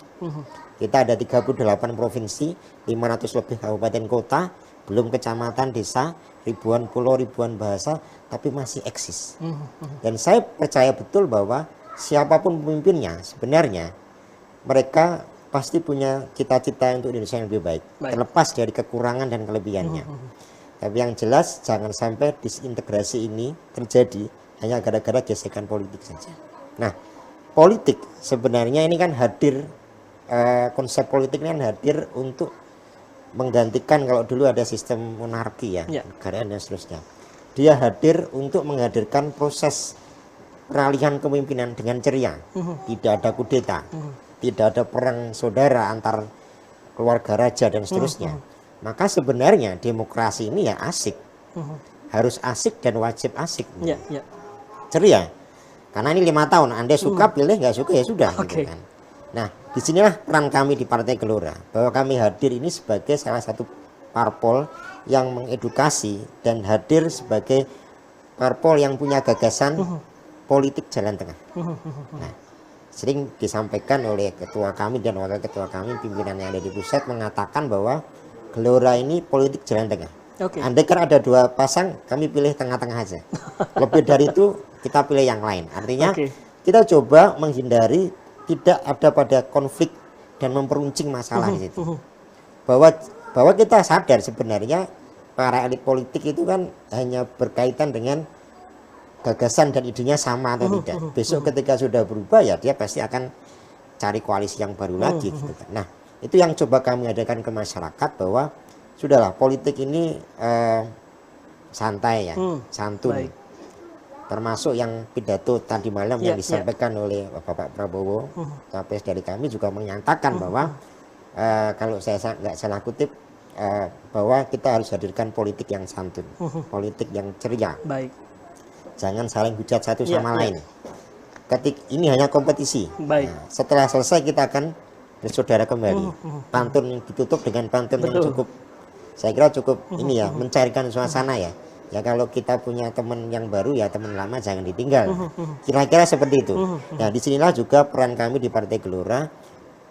Kita ada 38 provinsi, 500 lebih kabupaten kota, belum kecamatan, desa, ribuan pulau, ribuan bahasa, tapi masih eksis. Dan saya percaya betul bahwa siapapun pemimpinnya sebenarnya mereka pasti punya cita-cita untuk Indonesia yang lebih baik. Terlepas dari kekurangan dan kelebihannya. Tapi yang jelas jangan sampai disintegrasi ini terjadi hanya gara-gara gesekan politik saja. Nah, politik sebenarnya ini kan hadir, konsep politik ini kan hadir untuk menggantikan kalau dulu ada sistem monarki ya, negaraan dan seterusnya. Dia hadir untuk menghadirkan proses peralihan kepemimpinan dengan ceria. Tidak ada kudeta, tidak ada perang saudara antar keluarga raja dan seterusnya. Maka sebenarnya demokrasi ini ya asik, harus asik dan wajib asik, ceria. Karena ini 5 tahun, Anda suka pilih, nggak suka ya sudah. Gitu kan. Nah, disinilah peran kami di Partai Gelora, bahwa kami hadir ini sebagai salah satu parpol yang mengedukasi dan hadir sebagai parpol yang punya gagasan politik jalan tengah. Nah, sering disampaikan oleh ketua kami dan wakil ketua kami, pimpinan yang ada di pusat mengatakan bahwa Gelora ini politik jalan tengah. Andai kan ada 2 pasang, kami pilih tengah-tengah aja. Lebih dari itu kita pilih yang lain. Artinya kita coba menghindari tidak ada pada konflik dan memperuncing masalah di situ. Bahwa kita sadar sebenarnya para elit politik itu kan hanya berkaitan dengan gagasan dan idenya sama atau tidak. Besok ketika sudah berubah ya dia pasti akan cari koalisi yang baru lagi. Gitu kan. Nah, itu yang coba kami adakan ke masyarakat bahwa sudahlah politik ini santai ya, santun. Baik. Termasuk yang pidato tadi malam yang disampaikan oleh Bapak Prabowo, capres dari kami juga menyatakan bahwa kalau saya nggak salah kutip, bahwa kita harus hadirkan politik yang santun, politik yang ceria. Baik. Jangan saling hujat satu sama lain. Ini hanya kompetisi. Baik. Nah, setelah selesai kita akan bersaudara kembali. Pantun yang ditutup dengan pantun yang cukup, saya kira cukup ini ya, mencairkan suasana ya. Ya kalau kita punya teman yang baru ya teman lama jangan ditinggal. Kira-kira seperti itu. Nah, disinilah juga peran kami di Partai Gelora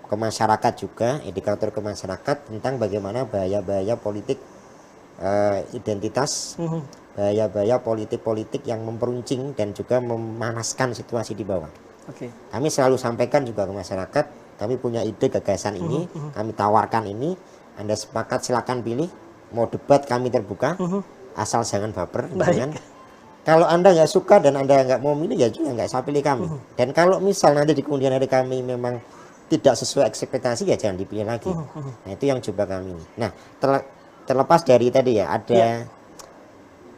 ke masyarakat juga, indikator ke masyarakat tentang bagaimana bahaya-bahaya politik identitas, bahaya-bahaya politik-politik yang memperuncing dan juga memanaskan situasi di bawah. Kami selalu sampaikan juga ke masyarakat, kami punya ide gagasan ini, kami tawarkan ini, Anda sepakat silakan pilih, mau debat kami terbuka, asal jangan baper. Dengan kalau Anda nggak suka dan Anda nggak mau milih ya juga nggak usah pilih kami. Dan kalau misal nanti di kemudian hari kami memang tidak sesuai ekspektasi ya jangan dipilih lagi. Nah itu yang coba kami. Nah terlepas dari tadi ya, ada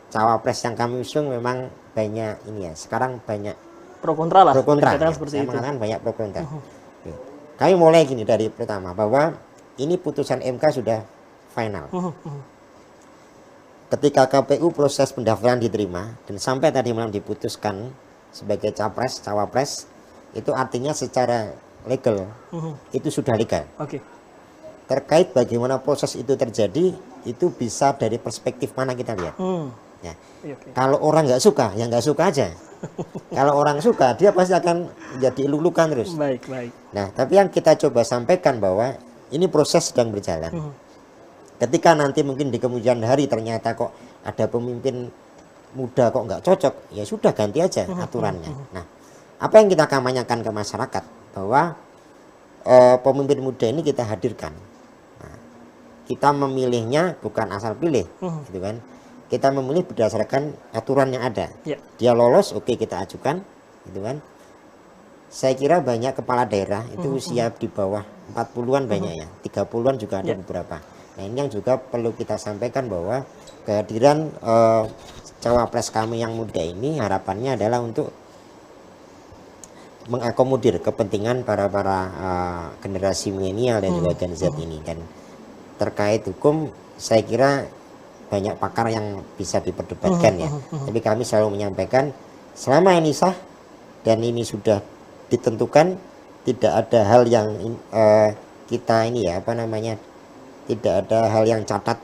cawapres yang kami usung memang banyak ini ya. Sekarang banyak pro kontra lah. Pro kontra. Ya, seperti saya itu. mengatakan banyak pro kontra. Oke. Kami mulai gini dari pertama bahwa ini putusan MK sudah final. Ketika KPU proses pendaftaran diterima dan sampai tadi malam diputuskan sebagai capres, cawapres, itu artinya secara legal itu sudah legal. Oke. Terkait bagaimana proses itu terjadi, itu bisa dari perspektif mana kita lihat. Ya. Kalau orang nggak suka, ya nggak suka aja. Kalau orang suka, dia pasti akan jadi lulukan terus. Baik, baik. Nah, tapi yang kita coba sampaikan bahwa ini proses sedang berjalan. Ketika nanti mungkin di kemudian hari ternyata kok ada pemimpin muda kok nggak cocok, ya sudah ganti aja aturannya. Nah, apa yang kita kampanyekan ke masyarakat bahwa pemimpin muda ini kita hadirkan. Nah, kita memilihnya bukan asal pilih, gitu kan? Kita memilih berdasarkan aturan yang ada. Dia lolos, oke, kita ajukan, gitu kan? Saya kira banyak kepala daerah itu usia di bawah 40-an banyak ya, 30-an juga ada beberapa. Nah, ini yang juga perlu kita sampaikan bahwa kehadiran cawapres kami yang muda ini harapannya adalah untuk mengakomodir kepentingan para generasi milenial dan juga Gen Z ini. Dan terkait hukum, saya kira banyak pakar yang bisa diperdebatkan ya. Tapi kami selalu menyampaikan selama ini sah dan ini sudah ditentukan, tidak ada hal yang kita ini ya tidak ada hal yang cacat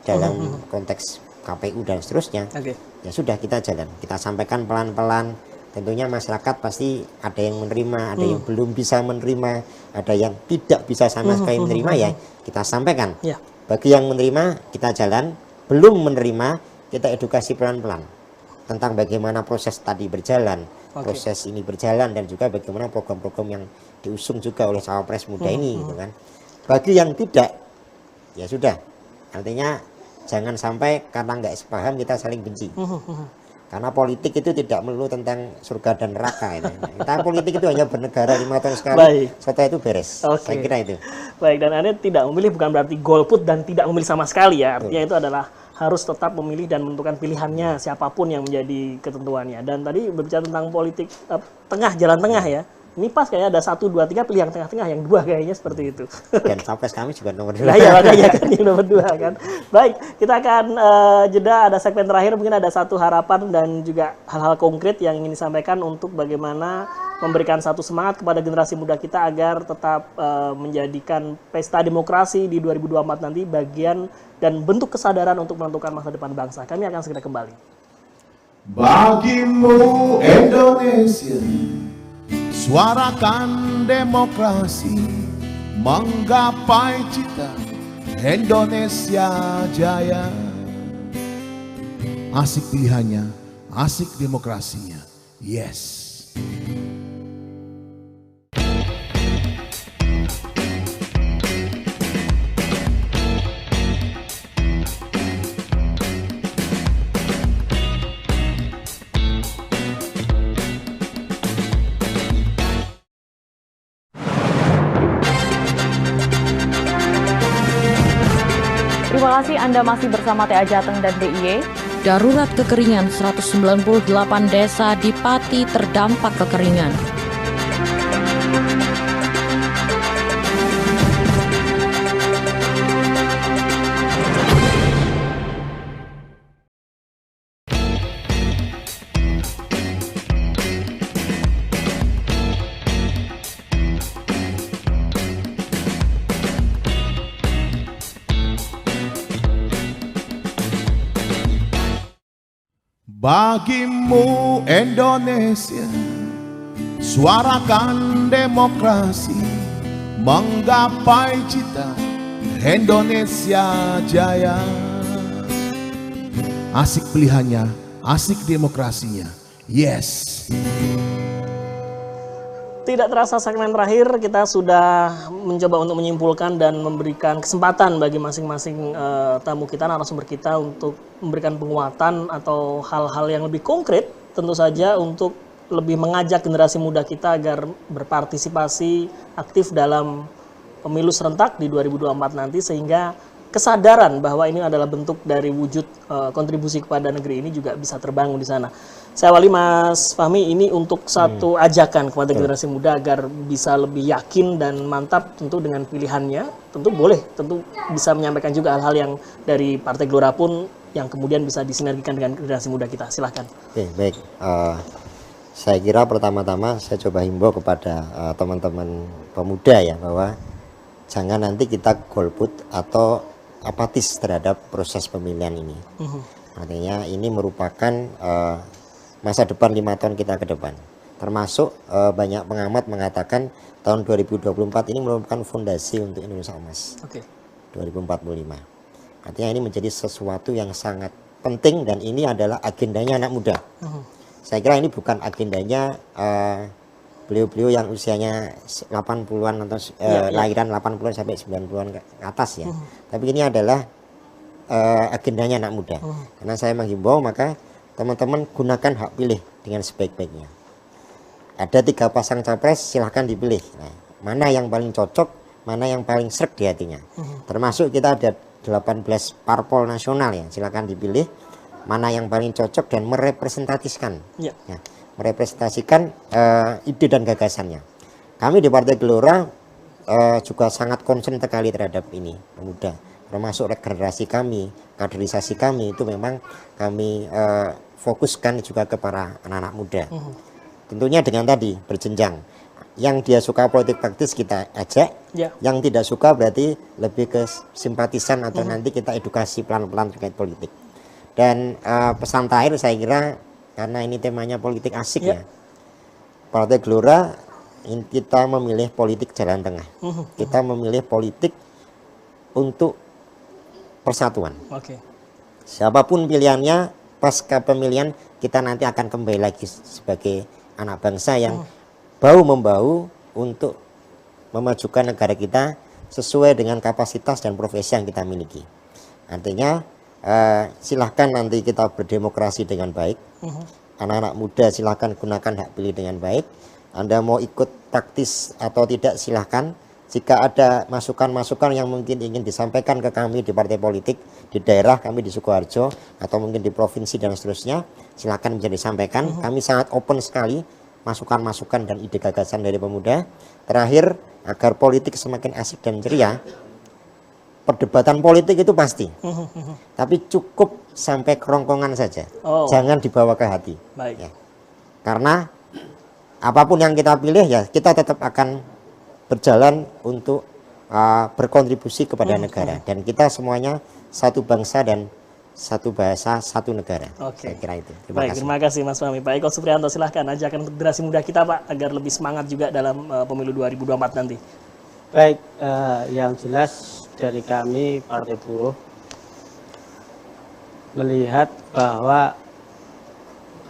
dalam konteks KPU dan seterusnya. Ya sudah, kita jalan, kita sampaikan pelan-pelan. Tentunya masyarakat pasti ada yang menerima, ada yang belum bisa menerima, ada yang tidak bisa sama sekali menerima, ya kita sampaikan. Bagi yang menerima, kita jalan. Belum menerima, kita edukasi pelan-pelan tentang bagaimana proses tadi berjalan, proses ini berjalan, dan juga bagaimana program-program yang diusung juga oleh cawapres muda ini, gitu kan. Bagi yang tidak, ya sudah, artinya jangan sampai karena nggak sepaham kita saling benci. Karena politik itu tidak melulu tentang surga dan neraka. Kita politik itu hanya bernegara 5 tahun sekali, setelah itu beres. Saya kira itu. Baik, dan Anda tidak memilih bukan berarti golput dan tidak memilih sama sekali ya. Artinya itu adalah harus tetap memilih dan menentukan pilihannya siapapun yang menjadi ketentuannya. Dan tadi berbicara tentang politik tengah, jalan tengah ya. Ini pas kayaknya ada 1, 2, 3 pilih yang tengah-tengah, yang 2 kayaknya seperti itu. Dan capres kami juga nomor 2. Nah, ya makanya kan yang nomor 2 kan. Baik, kita akan jeda, ada segmen terakhir, mungkin ada satu harapan dan juga hal-hal konkret yang ingin disampaikan untuk bagaimana memberikan satu semangat kepada generasi muda kita agar tetap menjadikan pesta demokrasi di 2024 nanti bagian dan bentuk kesadaran untuk menentukan masa depan bangsa. Kami akan segera kembali. Bagimu Indonesia, suarakan demokrasi, menggapai cita Indonesia jaya. Asik pilihannya, asik demokrasinya. Yes. Terima kasih Anda masih bersama TA Jateng dan DIY. Darurat kekeringan, 198 desa di Pati terdampak kekeringan. Bagimu Indonesia, suarakan demokrasi, menggapai cita Indonesia jaya. Asik pilihannya, asik demokrasinya. Yes. Tidak terasa segmen terakhir, kita sudah mencoba untuk menyimpulkan dan memberikan kesempatan bagi masing-masing tamu kita, narasumber kita untuk memberikan penguatan atau hal-hal yang lebih konkret tentu saja untuk lebih mengajak generasi muda kita agar berpartisipasi aktif dalam pemilu serentak di 2024 nanti, sehingga kesadaran bahwa ini adalah bentuk dari wujud kontribusi kepada negeri ini juga bisa terbangun di sana. Saya awali Mas Fahmi, ini untuk satu ajakan kepada generasi muda agar bisa lebih yakin dan mantap tentu dengan pilihannya. Tentu boleh, tentu bisa menyampaikan juga hal-hal yang dari Partai Gelora pun yang kemudian bisa disinergikan dengan generasi muda kita. Silahkan. Oke, baik. Saya kira pertama-tama saya coba himbau kepada teman-teman pemuda ya, bahwa jangan nanti kita golput atau apatis terhadap proses pemilihan ini. Artinya ini merupakan masa depan 5 tahun kita ke depan. Termasuk banyak pengamat mengatakan tahun 2024 ini merupakan fondasi untuk Indonesia Emas. 2045. Artinya ini menjadi sesuatu yang sangat penting dan ini adalah agendanya anak muda. Saya kira ini bukan agendanya beliau-beliau yang usianya 80-an atau lahiran 80-an sampai 90-an ke atas ya. Tapi ini adalah agendanya anak muda. Karena saya menghimbau, maka teman-teman gunakan hak pilih dengan sebaik-baiknya. Ada 3 pasang capres, silahkan dipilih. Nah, mana yang paling cocok, mana yang paling sreg di hatinya. Termasuk kita ada 18 parpol nasional ya, silahkan dipilih mana yang paling cocok dan merepresentasikan. Ya, merepresentasikan ide dan gagasannya. Kami di Partai Gelora juga sangat concern sekali terhadap ini, pemuda. Termasuk regenerasi kami, kaderisasi kami itu memang kami fokuskan juga ke para anak-anak muda. Tentunya dengan tadi berjenjang. Yang dia suka politik praktis kita ajak, yang tidak suka berarti lebih ke simpatisan atau nanti kita edukasi pelan-pelan terkait politik. Dan pesan terakhir saya kira, karena ini temanya politik asik ya, Partai Gelora kita memilih politik jalan tengah. Kita memilih politik untuk persatuan. Siapapun pilihannya, pasca pemilihan kita nanti akan kembali lagi sebagai anak bangsa yang bahu-membahu untuk memajukan negara kita sesuai dengan kapasitas dan profesi yang kita miliki. Artinya silahkan nanti kita berdemokrasi dengan baik. Anak-anak muda silahkan gunakan hak pilih dengan baik. Anda mau ikut taktis atau tidak silahkan. Jika ada masukan-masukan yang mungkin ingin disampaikan ke kami di partai politik, di daerah kami di Sukoharjo, atau mungkin di provinsi dan seterusnya, silakan bisa disampaikan. Kami sangat open sekali masukan-masukan dan ide gagasan dari pemuda. Terakhir, agar politik semakin asik dan ceria, perdebatan politik itu pasti. Tapi cukup sampai kerongkongan saja. Jangan dibawa ke hati. Ya. Karena apapun yang kita pilih ya kita tetap akan berjalan untuk berkontribusi kepada negara. Dan kita semuanya satu bangsa dan satu bahasa, satu negara. Saya kira itu. Terima kasih Mas Fahmi. Pak Eko Supriyanto, silahkan ajakan untuk generasi muda kita Pak, agar lebih semangat juga dalam pemilu 2024 nanti. Baik, yang jelas dari kami Partai Buruh melihat bahwa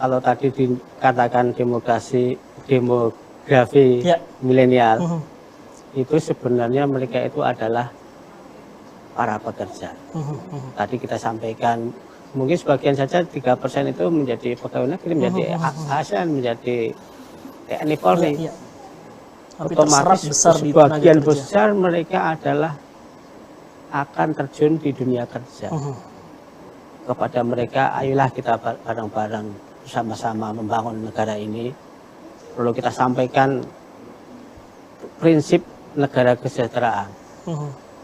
kalau tadi dikatakan demografi milenial, itu sebenarnya mereka itu adalah para pekerja. Tadi kita sampaikan mungkin sebagian saja 3% itu menjadi pegawai negeri, menjadi ASN, menjadi TNI Polri. Otomatis sebagian besar mereka adalah akan terjun di dunia kerja. Kepada mereka, ayolah kita bareng-bareng bersama-sama membangun negara ini. Perlu kita sampaikan prinsip negara kesejahteraan.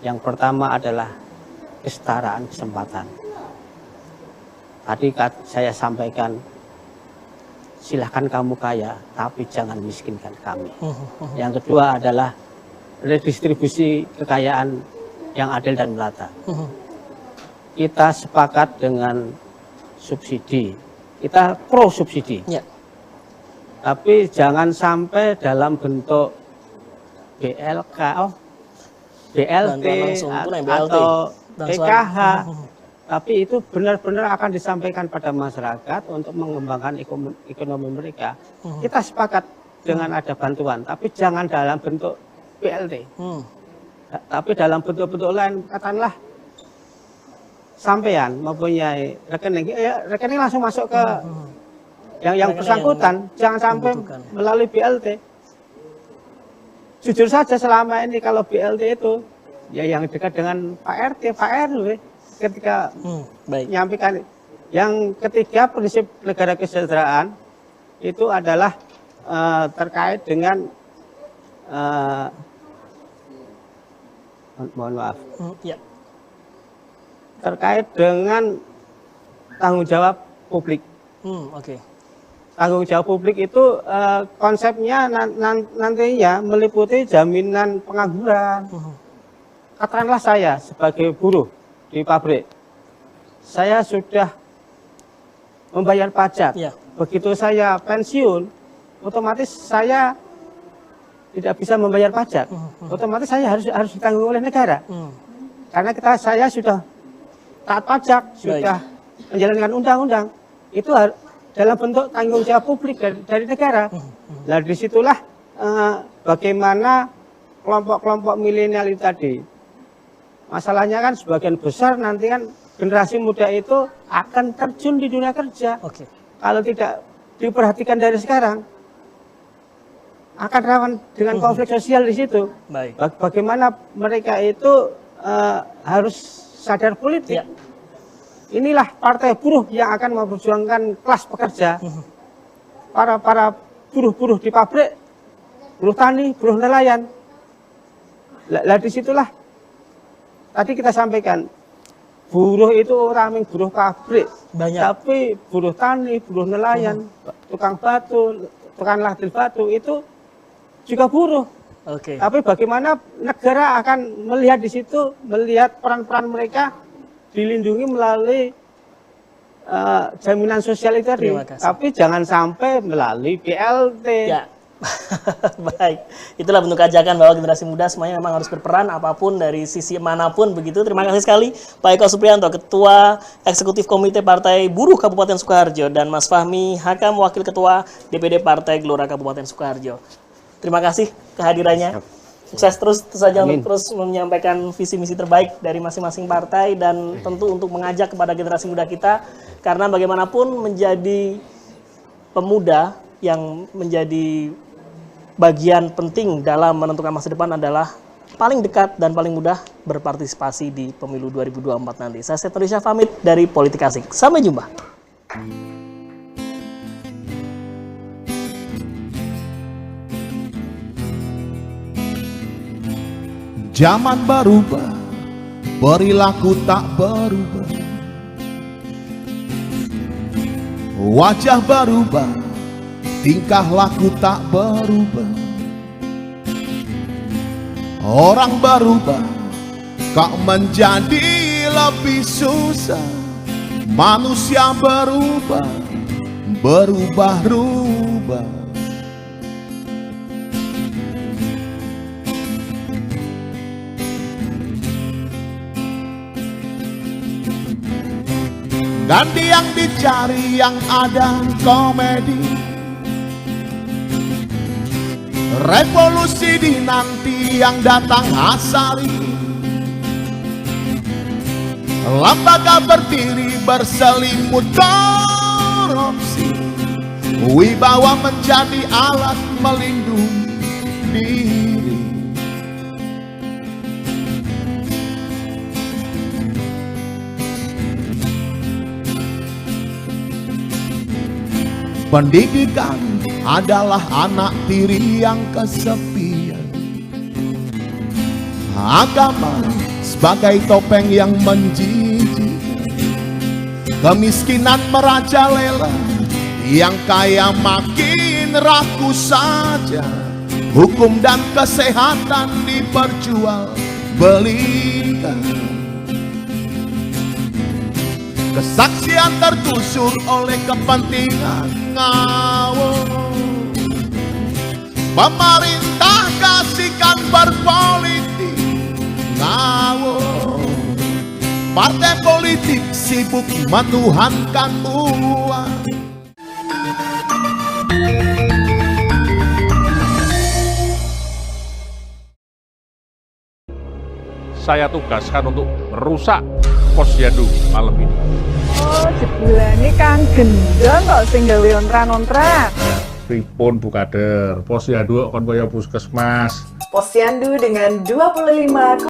Yang pertama adalah kesetaraan kesempatan. Tadi saya sampaikan, silahkan kamu kaya, tapi jangan miskinkan kami. Yang kedua adalah redistribusi kekayaan yang adil dan merata. Kita sepakat dengan subsidi, kita pro subsidi. Tapi jangan sampai dalam bentuk BLK, BLT atau PKH, tapi itu benar-benar akan disampaikan pada masyarakat untuk mengembangkan ekonomi mereka. Kita sepakat dengan ada bantuan, tapi jangan dalam bentuk BLT, tapi dalam bentuk-bentuk lain. Katakanlah sampean mempunyai rekening, rekening langsung masuk ke yang bersangkutan, jangan sampai melalui BLT. Jujur saja selama ini kalau BLT itu ya yang dekat dengan Pak RT, Pak RW ketika Baik. menyampaikan. Yang ketiga, prinsip negara kesejahteraan itu adalah terkait dengan mohon maaf, Ya. terkait dengan tanggung jawab publik. Oke. Tanggung jawab publik itu konsepnya nantinya meliputi jaminan pengangguran. Katakanlah saya sebagai buruh di pabrik, saya sudah membayar pajak. Ya. Begitu saya pensiun, otomatis saya tidak bisa membayar pajak. Otomatis saya harus ditanggung oleh negara. Karena saya sudah taat pajak, sudah menjalankan undang-undang. Itu dalam bentuk tanggung jawab publik dari negara. Nah, disitulah bagaimana kelompok-kelompok milenial itu tadi. Masalahnya kan sebagian besar nanti kan generasi muda itu akan terjun di dunia kerja. Kalau tidak diperhatikan dari sekarang, akan rawan dengan konflik sosial di situ. Bagaimana mereka itu harus sadar politik. Inilah partai buruh yang akan memperjuangkan kelas pekerja. Para buruh-buruh di pabrik, buruh tani, buruh nelayan. Lah disitulah tadi kita sampaikan, buruh itu orang yang buruh pabrik, tapi buruh tani, buruh nelayan, tukang batu, tukang ladil batu itu juga buruh. Tapi bagaimana negara akan melihat di situ, melihat peran-peran mereka dilindungi melalui jaminan sosial itu tadi. Tapi jangan sampai melalui BLT. Ya. Baik, itulah bentuk ajakan bahwa generasi muda semuanya memang harus berperan apapun dari sisi manapun begitu. Terima kasih sekali Pak Eko Supriyanto, Ketua Eksekutif Komite Partai Buruh Kabupaten Sukoharjo, dan Mas Fahmi Hakam, Wakil Ketua DPD Partai Gelora Kabupaten Sukoharjo. Terima kasih kehadirannya. Sukses terus saja untuk terus menyampaikan visi misi terbaik dari masing-masing partai, dan tentu untuk mengajak kepada generasi muda kita, karena bagaimanapun menjadi pemuda yang menjadi bagian penting dalam menentukan masa depan adalah paling dekat dan paling mudah berpartisipasi di pemilu 2024 nanti. Saya Seto Risha pamit dari Politik Asik. Sampai jumpa. Zaman berubah, perilaku tak berubah. Wajah berubah, tingkah laku tak berubah. Orang berubah, kok menjadi lebih susah. Manusia berubah, berubah-ubah. Ganti yang dicari, yang ada komedi. Revolusi dinanti, yang datang asari. Lembaga berdiri berselimut korupsi. Wibawa menjadi alat melindungi diri. Pendidikan adalah anak tiri yang kesepian. Agama sebagai topeng yang menjijikkan. Kemiskinan merajalela, yang kaya makin rakus saja. Hukum dan kesehatan diperjualbelikan. Kesaksian tergusur oleh kepentingan ngawur. Pemerintah kasihkan berpolitik ngawur. Partai politik sibuk menuhankan uang. Saya tugaskan untuk merusak Posyandu malam ini. Oh, jebulane Kang Gendong kok sing gawe ontran-ontran. Pripun Bu Kader, Posyandu kon kaya puskesmas. Posyandu dengan 25